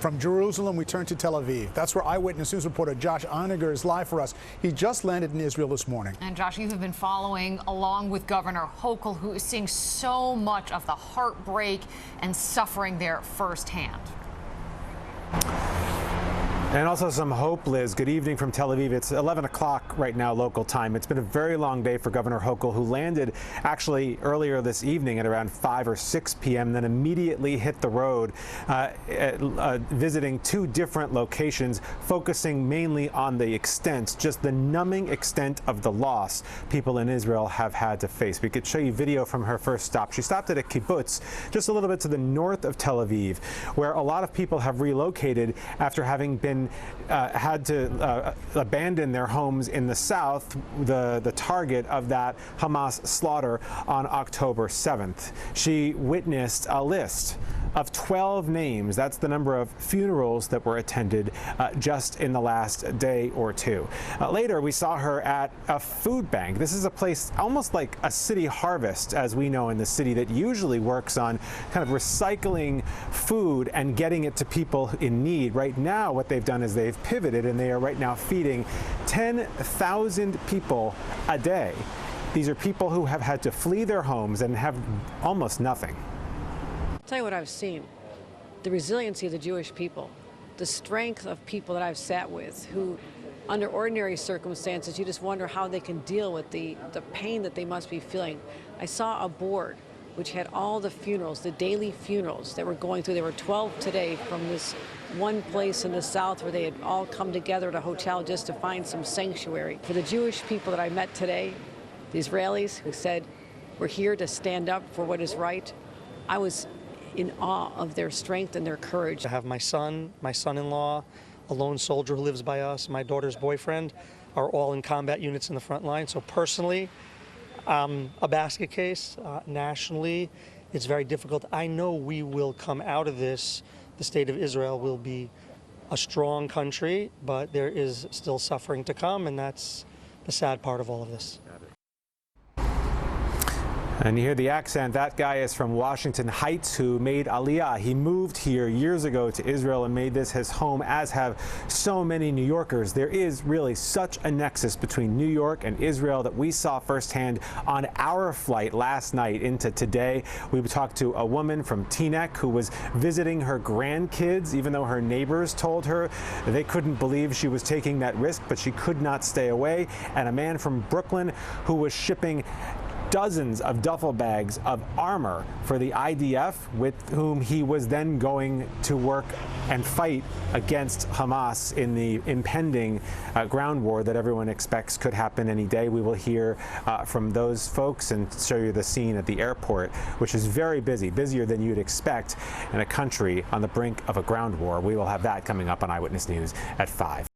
From Jerusalem, we turn to Tel Aviv. That's where Eyewitness News reporter Josh Einiger is live for us. He just landed in Israel this morning. And Josh, you have been following along with Governor Hochul, who is seeing so much of the heartbreak and suffering there firsthand. And also some hope, Liz. Good evening from Tel Aviv. It's 11 o'clock right now local time. It's been a very long day for Governor Hochul, who landed actually earlier this evening at around 5 or 6 p.m., then immediately hit the road, visiting two different locations, focusing mainly on the extent, just the numbing extent of the loss people in Israel have had to face. We could show you video from her first stop. She stopped at a kibbutz just a little bit to the north of Tel Aviv, where a lot of people have relocated after having been had to abandon their homes in the south, the target of that Hamas slaughter on October 7th. She witnessed a list of 12 names. That's the number of funerals that were attended just in the last day or two. Later, we saw her at a food bank. This is a place almost like a city harvest, as we know in the city, that usually works on kind of recycling food and getting it to people in need. Right now, what they've done is they've pivoted, and they are right now feeding 10,000 people a day. These are people who have had to flee their homes and have almost nothing. I'll tell you what I've seen. The resiliency of the Jewish people, the strength of people that I've sat with who, under ordinary circumstances, you just wonder how they can deal with the pain that they must be feeling. I saw a board which had all the funerals, the daily funerals that were going through. There were 12 today from this one place in the south where they had all come together at a hotel just to find some sanctuary. For the Jewish people that I met today, the Israelis who said, we're here to stand up for what is right, I was in awe of their strength and their courage. I have my son, my son-in-law, a lone soldier who lives by us, my daughter's boyfriend, are all in combat units in the front line. So personally, a basket case. Nationally, it's very difficult. I know we will come out of this. The state of Israel will be a strong country, but there is still suffering to come, and that's the sad part of all of this. And you hear the accent. That guy is from Washington Heights, who made Aliyah. He moved here years ago to Israel and made this his home, as have so many New Yorkers. There is really such a nexus between New York and Israel that we saw firsthand on our flight last night into today. We talked to a woman from Teaneck who was visiting her grandkids, even though her neighbors told her they couldn't believe she was taking that risk, but she could not stay away. And a man from Brooklyn who was shipping dozens of duffel bags of armor for the IDF, with whom he was then going to work and fight against Hamas in the impending ground war that everyone expects could happen any day. We will hear from those folks and show you the scene at the airport, which is very busy, busier than you'd expect in a country on the brink of a ground war. We will have that coming up on Eyewitness News at 5.